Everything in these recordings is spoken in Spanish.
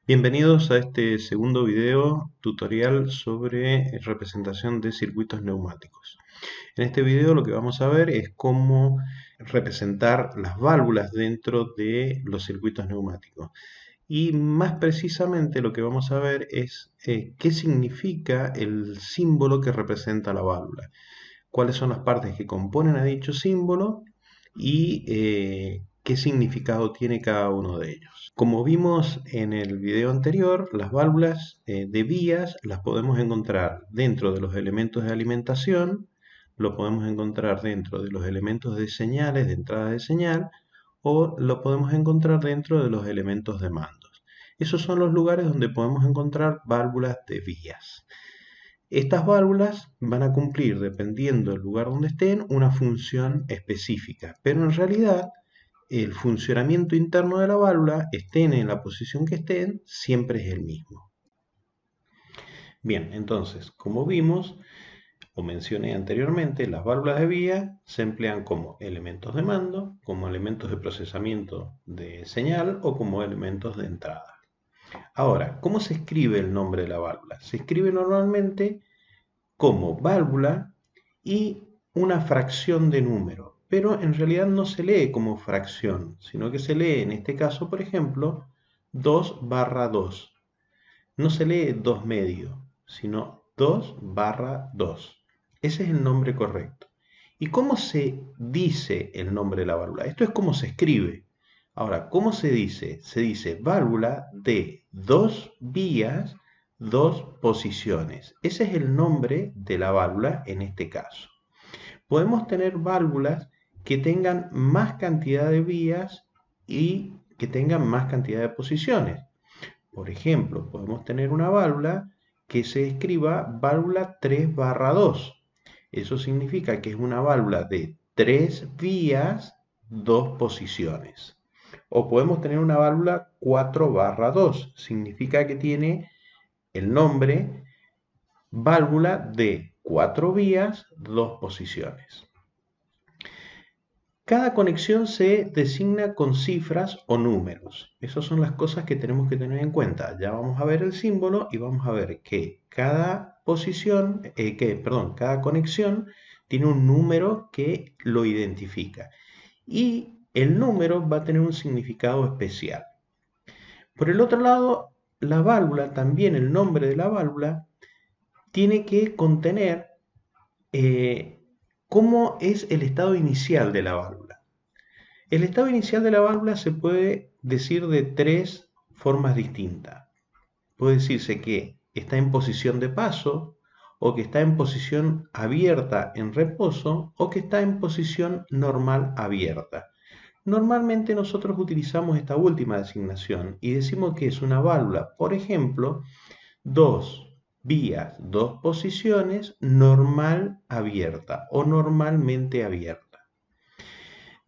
Bienvenidos a este segundo video tutorial sobre representación de circuitos neumáticos. En este video lo que vamos a ver es cómo representar las válvulas dentro de los circuitos neumáticos. Y más precisamente lo que vamos a ver es qué significa el símbolo que representa la válvula, cuáles son las partes que componen a dicho símbolo y qué significado tiene cada uno de ellos. Como vimos en el video anterior, las válvulas de vías las podemos encontrar dentro de los elementos de alimentación, lo podemos encontrar dentro de los elementos de señales, de entrada de señal, o lo podemos encontrar dentro de los elementos de mandos. Esos son los lugares donde podemos encontrar válvulas de vías. Estas válvulas van a cumplir, dependiendo del lugar donde estén, una función específica, pero en realidad el funcionamiento interno de la válvula, estén en la posición que estén, siempre es el mismo. Bien, entonces, como vimos o mencioné anteriormente, las válvulas de vía se emplean como elementos de mando, como elementos de procesamiento de señal o como elementos de entrada. Ahora, ¿cómo se escribe el nombre de la válvula? Se escribe normalmente como válvula y una fracción de número, pero en realidad no se lee como fracción, sino que se lee en este caso, por ejemplo, 2/2. No se lee 2 medio, sino 2/2. Ese es el nombre correcto. ¿Y cómo se dice el nombre de la válvula? Esto es como se escribe. Ahora, ¿cómo se dice? Se dice válvula de 2 vías, 2 posiciones. Ese es el nombre de la válvula en este caso. Podemos tener válvulas que tengan más cantidad de vías y que tengan más cantidad de posiciones. Por ejemplo, podemos tener una válvula que se escriba válvula 3/2. Eso significa que es una válvula de 3 vías, 2 posiciones. O podemos tener una válvula 4/2. Significa que tiene el nombre válvula de 4 vías, 2 posiciones. Cada conexión se designa con cifras o números. Esas son las cosas que tenemos que tener en cuenta. Ya vamos a ver el símbolo y vamos a ver que cada cada conexión tiene un número que lo identifica. Y el número va a tener un significado especial. Por el otro lado, la válvula, también el nombre de la válvula, tiene que contener cómo es el estado inicial de la válvula. El estado inicial de la válvula se puede decir de 3 formas distintas. Puede decirse que está en posición de paso, o que está en posición abierta en reposo, o que está en posición normal abierta. Normalmente nosotros utilizamos esta última designación y decimos que es una válvula, por ejemplo, 2 vías, 2 posiciones, normal abierta o normalmente abierta.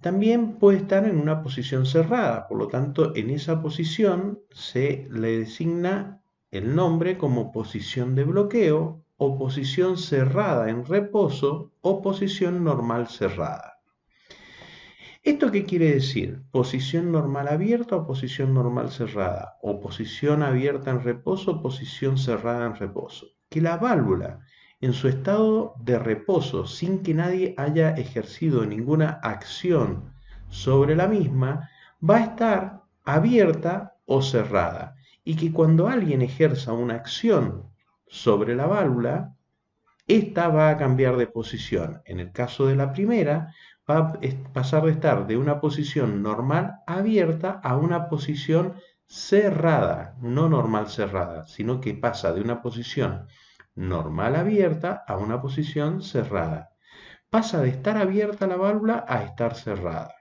También puede estar en una posición cerrada, por lo tanto en esa posición se le designa el nombre como posición de bloqueo o posición cerrada en reposo o posición normal cerrada. ¿Esto qué quiere decir? Posición normal abierta o posición normal cerrada, o posición abierta en reposo o posición cerrada en reposo. Que la válvula en su estado de reposo, sin que nadie haya ejercido ninguna acción sobre la misma, va a estar abierta o cerrada. Y que cuando alguien ejerza una acción sobre la válvula, esta va a cambiar de posición. En el caso de la primera, va a pasar de estar de una posición normal abierta a una posición cerrada, no normal cerrada, sino que pasa de una posición normal abierta a una posición cerrada. Pasa de estar abierta la válvula a estar cerrada.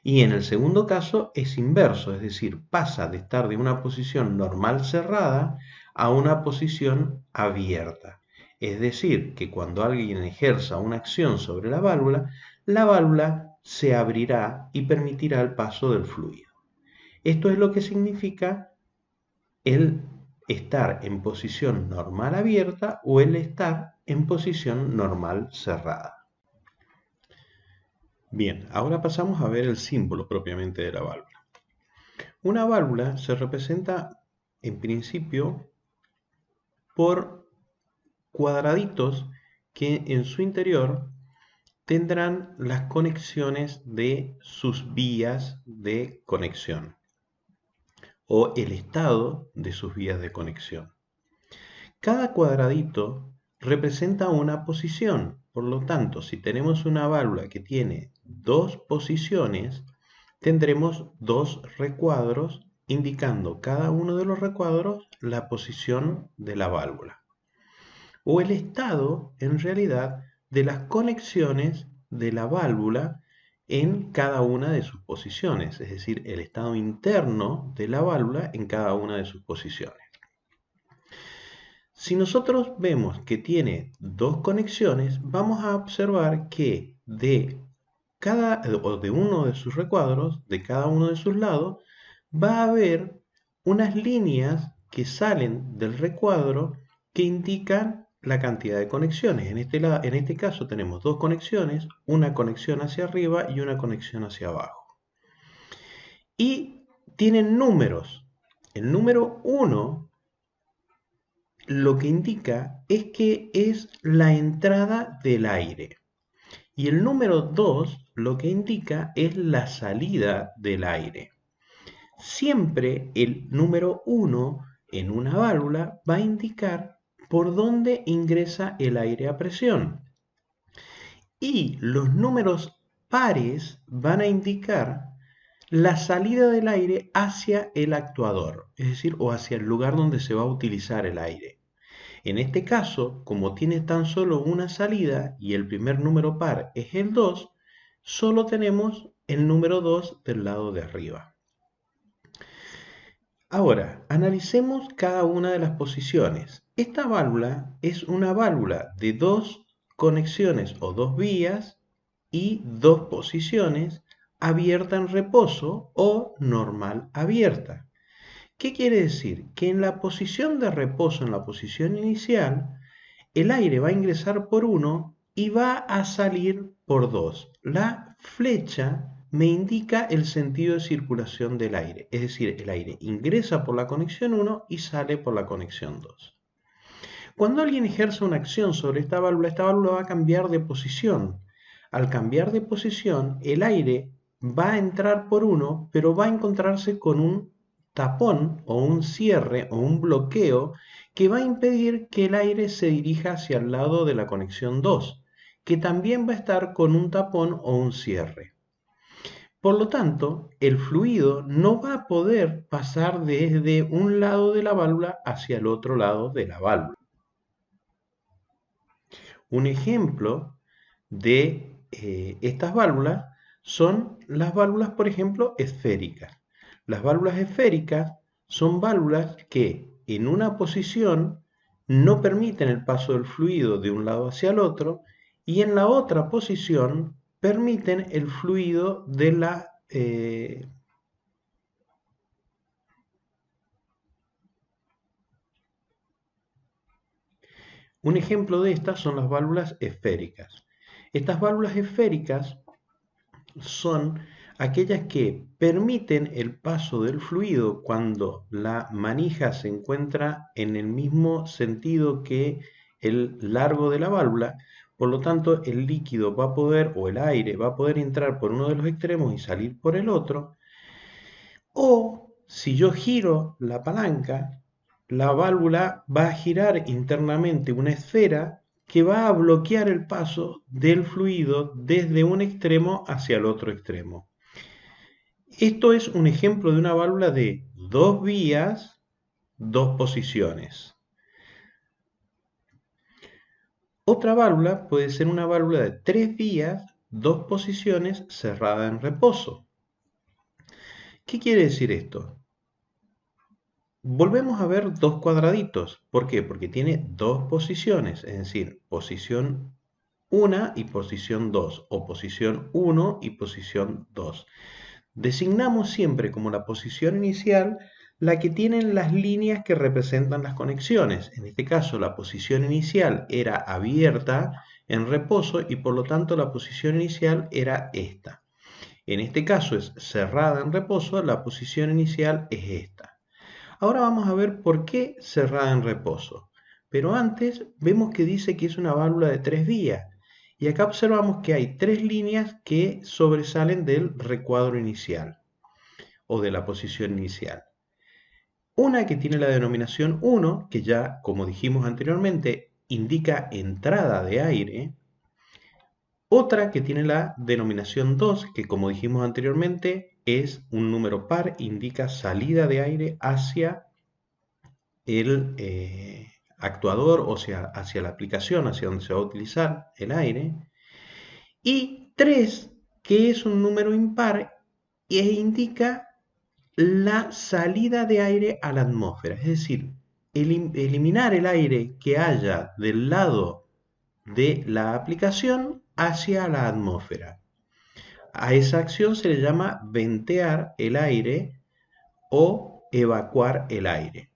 Y en el segundo caso es inverso, es decir, pasa de estar de una posición normal cerrada a una posición abierta. Es decir, que cuando alguien ejerza una acción sobre la válvula se abrirá y permitirá el paso del fluido. Esto es lo que significa el estar en posición normal abierta o el estar en posición normal cerrada. Bien, ahora pasamos a ver el símbolo propiamente de la válvula. Una válvula se representa en principio por cuadraditos que en su interior tendrán las conexiones de sus vías de conexión o el estado de sus vías de conexión. Cada cuadradito representa una posición, por lo tanto, si tenemos una válvula que tiene dos posiciones, tendremos dos recuadros indicando cada uno de los recuadros la posición de la válvula o el estado en realidad de las conexiones de la válvula en cada una de sus posiciones, es decir, el estado interno de la válvula en cada una de sus posiciones. Si nosotros vemos que tiene dos conexiones, vamos a observar que de uno de sus recuadros, de cada uno de sus lados, va a haber unas líneas que salen del recuadro que indican la cantidad de conexiones. En este caso tenemos dos conexiones, una conexión hacia arriba y una conexión hacia abajo. Y tienen números. El número 1 lo que indica es que es la entrada del aire. Y el número 2 lo que indica es la salida del aire. Siempre el número 1 en una válvula va a indicar por dónde ingresa el aire a presión. Y los números pares van a indicar la salida del aire hacia el actuador, es decir, o hacia el lugar donde se va a utilizar el aire. En este caso, como tiene tan solo una salida y el primer número par es el 2, solo tenemos el número 2 del lado de arriba. Ahora, analicemos cada una de las posiciones. Esta válvula es una válvula de dos conexiones o dos vías y dos posiciones, abierta en reposo o normal abierta. ¿Qué quiere decir? Que en la posición de reposo, en la posición inicial, el aire va a ingresar por 1 y va a salir por 2. La flecha me indica el sentido de circulación del aire, es decir, el aire ingresa por la conexión 1 y sale por la conexión 2. Cuando alguien ejerce una acción sobre esta válvula va a cambiar de posición. Al cambiar de posición, el aire va a entrar por 1, pero va a encontrarse con un tapón o un cierre o un bloqueo que va a impedir que el aire se dirija hacia el lado de la conexión 2, que también va a estar con un tapón o un cierre. Por lo tanto, el fluido no va a poder pasar desde un lado de la válvula hacia el otro lado de la válvula. Un ejemplo de estas válvulas son las válvulas, por ejemplo, esféricas. Las válvulas esféricas son válvulas que en una posición no permiten el paso del fluido de un lado hacia el otro y en la otra posición permiten el fluido de la Un ejemplo de estas son las válvulas esféricas. Estas válvulas esféricas son aquellas que permiten el paso del fluido cuando la manija se encuentra en el mismo sentido que el largo de la válvula. Por lo tanto, el líquido va a poder, o el aire va a poder entrar por uno de los extremos y salir por el otro. O si yo giro la palanca, la válvula va a girar internamente una esfera que va a bloquear el paso del fluido desde un extremo hacia el otro extremo. Esto es un ejemplo de una válvula de dos vías, dos posiciones. Otra válvula puede ser una válvula de tres vías, dos posiciones, cerrada en reposo. ¿Qué quiere decir esto? Volvemos a ver dos cuadraditos. ¿Por qué? Porque tiene dos posiciones, es decir, posición 1 y posición 2, o posición 1 y posición 2. Designamos siempre como la posición inicial la que tienen las líneas que representan las conexiones. En este caso, la posición inicial era abierta en reposo y por lo tanto la posición inicial era esta. En este caso es cerrada en reposo, la posición inicial es esta. Ahora vamos a ver por qué cerrada en reposo. Pero antes vemos que dice que es una válvula de 3 vías. Y acá observamos que hay 3 líneas que sobresalen del recuadro inicial o de la posición inicial. Una que tiene la denominación 1, que ya, como dijimos anteriormente, indica entrada de aire. Otra que tiene la denominación 2, que como dijimos anteriormente, es un número par, indica salida de aire hacia el actuador, o sea, hacia la aplicación, hacia donde se va a utilizar el aire. Y 3, que es un número impar e indica la salida de aire a la atmósfera, es decir, eliminar el aire que haya del lado de la aplicación hacia la atmósfera. A esa acción se le llama ventear el aire o evacuar el aire.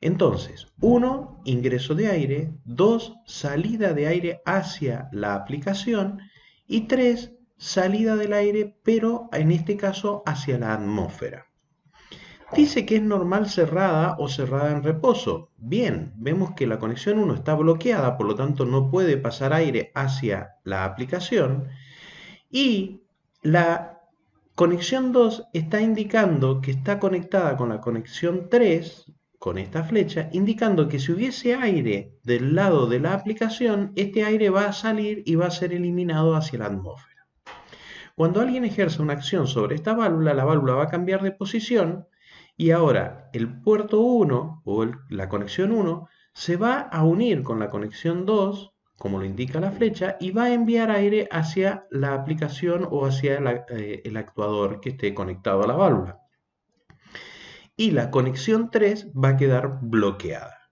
Entonces, 1, ingreso de aire, 2, salida de aire hacia la aplicación y 3, salida del aire, pero en este caso hacia la atmósfera. Dice que es normal cerrada o cerrada en reposo. Bien, vemos que la conexión 1 está bloqueada, por lo tanto no puede pasar aire hacia la aplicación. Y la conexión 2 está indicando que está conectada con la conexión 3, con esta flecha, indicando que si hubiese aire del lado de la aplicación, este aire va a salir y va a ser eliminado hacia la atmósfera. Cuando alguien ejerce una acción sobre esta válvula, la válvula va a cambiar de posición y ahora el puerto 1 o la conexión 1 se va a unir con la conexión 2, como lo indica la flecha, y va a enviar aire hacia la aplicación o hacia el actuador que esté conectado a la válvula. Y la conexión 3 va a quedar bloqueada.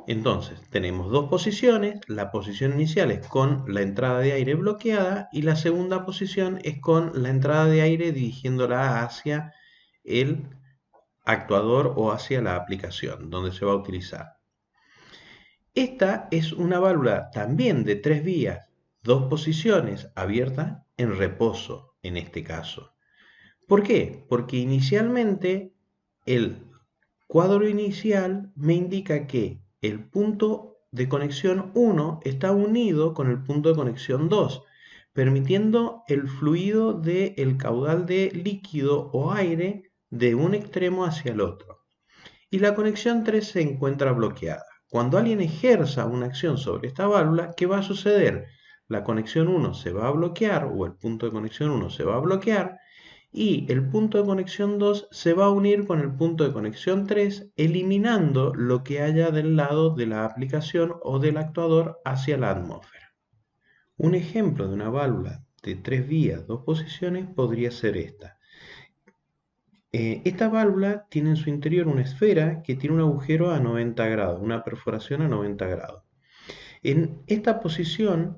Entonces, tenemos dos posiciones. La posición inicial es con la entrada de aire bloqueada y la segunda posición es con la entrada de aire dirigiéndola hacia el actuador o hacia la aplicación donde se va a utilizar. Esta es una válvula también de 3 vías, 2 posiciones, abierta en reposo en este caso. ¿Por qué? Porque inicialmente el cuadro inicial me indica que el punto de conexión 1 está unido con el punto de conexión 2, permitiendo el fluido del caudal de líquido o aire de un extremo hacia el otro. Y la conexión 3 se encuentra bloqueada. Cuando alguien ejerza una acción sobre esta válvula, ¿qué va a suceder? La conexión 1 se va a bloquear o el punto de conexión 1 se va a bloquear y el punto de conexión 2 se va a unir con el punto de conexión 3, eliminando lo que haya del lado de la aplicación o del actuador hacia la atmósfera. Un ejemplo de una válvula de 3 vías, 2 posiciones podría ser esta. Esta válvula tiene en su interior una esfera que tiene un agujero a 90 grados, una perforación a 90 grados. En esta posición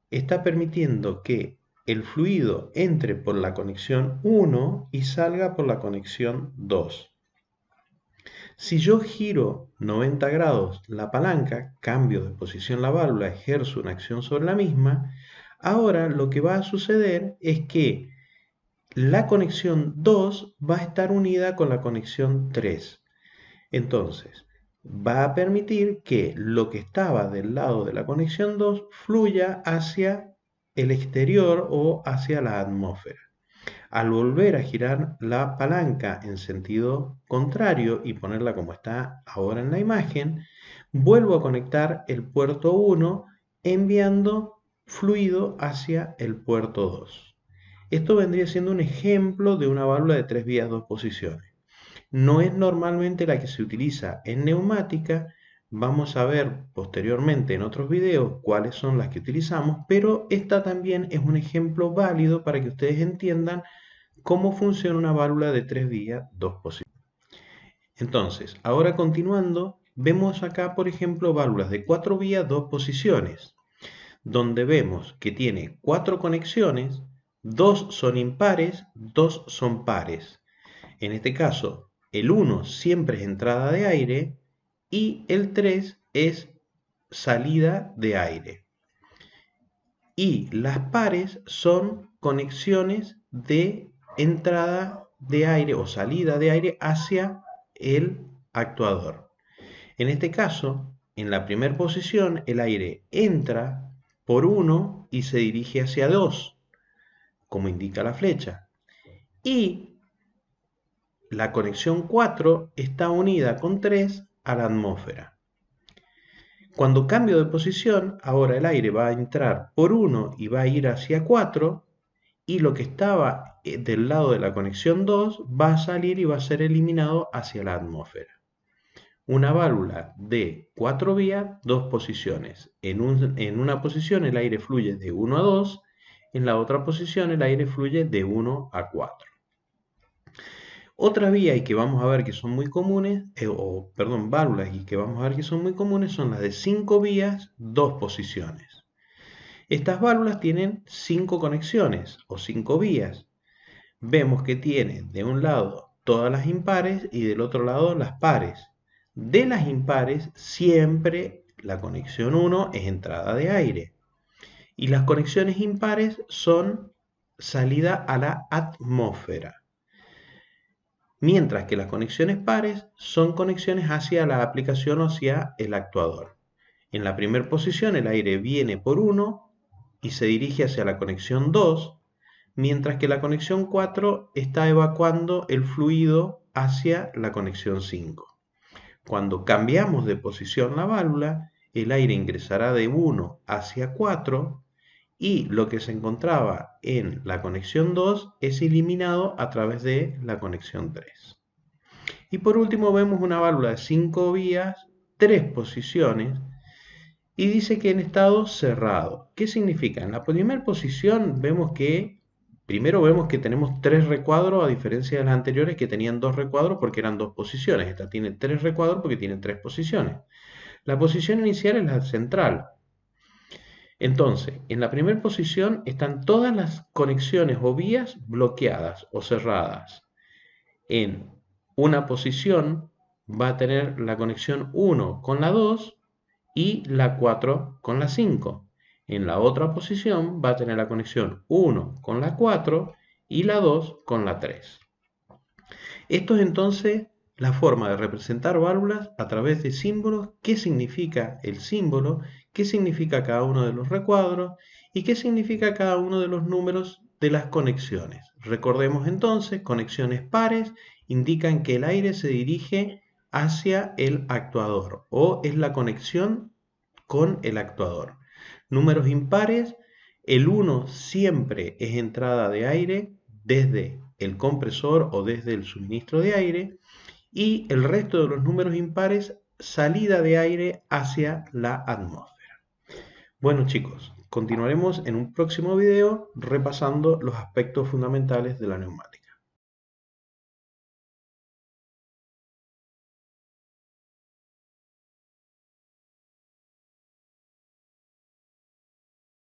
está permitiendo que el fluido entre por la conexión 1 y salga por la conexión 2. Si yo giro 90 grados la palanca, cambio de posición la válvula, ejerzo una acción sobre la misma, ahora lo que va a suceder es que la conexión 2 va a estar unida con la conexión 3. Entonces, va a permitir que lo que estaba del lado de la conexión 2 fluya hacia el exterior o hacia la atmósfera. Al volver a girar la palanca en sentido contrario y ponerla como está ahora en la imagen, vuelvo a conectar el puerto 1 enviando fluido hacia el puerto 2. Esto vendría siendo un ejemplo de una válvula de 3 vías, 2 posiciones. No es normalmente la que se utiliza en neumática. Vamos a ver posteriormente en otros videos cuáles son las que utilizamos, pero esta también es un ejemplo válido para que ustedes entiendan cómo funciona una válvula de 3 vías, 2 posiciones. Entonces, ahora continuando, vemos acá, por ejemplo, válvulas de 4 vías, 2 posiciones, donde vemos que tiene 4 conexiones, 2 son impares, 2 son pares. En este caso, el 1 siempre es entrada de aire y el 3 es salida de aire. Y las pares son conexiones de entrada de aire o salida de aire hacia el actuador. En este caso, en la primera posición, el aire entra por 1 y se dirige hacia 2, como indica la flecha. Y la conexión 4 está unida con 3 a la atmósfera. Cuando cambio de posición, ahora el aire va a entrar por 1 y va a ir hacia 4, y lo que estaba del lado de la conexión 2 va a salir y va a ser eliminado hacia la atmósfera. Una válvula de 4 vías, 2 posiciones. En una posición el aire fluye de 1 a 2, en la otra posición el aire fluye de 1 a 4. Otra vía y que vamos a ver que son muy comunes, válvulas y que vamos a ver que son muy comunes son las de 5 vías, 2 posiciones. Estas válvulas tienen 5 conexiones o 5 vías. Vemos que tienen de un lado todas las impares y del otro lado las pares. De las impares siempre la conexión 1 es entrada de aire y las conexiones impares son salida a la atmósfera. Mientras que las conexiones pares son conexiones hacia la aplicación o hacia el actuador. En la primera posición el aire viene por 1 y se dirige hacia la conexión 2, mientras que la conexión 4 está evacuando el fluido hacia la conexión 5. Cuando cambiamos de posición la válvula, el aire ingresará de 1 hacia 4 y lo que se encontraba en la conexión 2 es eliminado a través de la conexión 3. Y por último vemos una válvula de 5 vías, 3 posiciones, y dice que en estado cerrado. ¿Qué significa? En la primera posición primero vemos que tenemos 3 recuadros, a diferencia de las anteriores que tenían 2 recuadros porque eran 2 posiciones. Esta tiene 3 recuadros porque tiene 3 posiciones. La posición inicial es la central. Entonces, en la primera posición están todas las conexiones o vías bloqueadas o cerradas. En una posición va a tener la conexión 1 con la 2 y la 4 con la 5. En la otra posición va a tener la conexión 1 con la 4 y la 2 con la 3. Esto es entonces la forma de representar válvulas a través de símbolos. ¿Qué significa el símbolo? ¿Qué significa cada uno de los recuadros? ¿Y qué significa cada uno de los números de las conexiones? Recordemos entonces, conexiones pares indican que el aire se dirige hacia el actuador o es la conexión con el actuador. Números impares, el 1 siempre es entrada de aire desde el compresor o desde el suministro de aire y el resto de los números impares salida de aire hacia la atmósfera. Bueno chicos, continuaremos en un próximo video repasando los aspectos fundamentales de la neumática.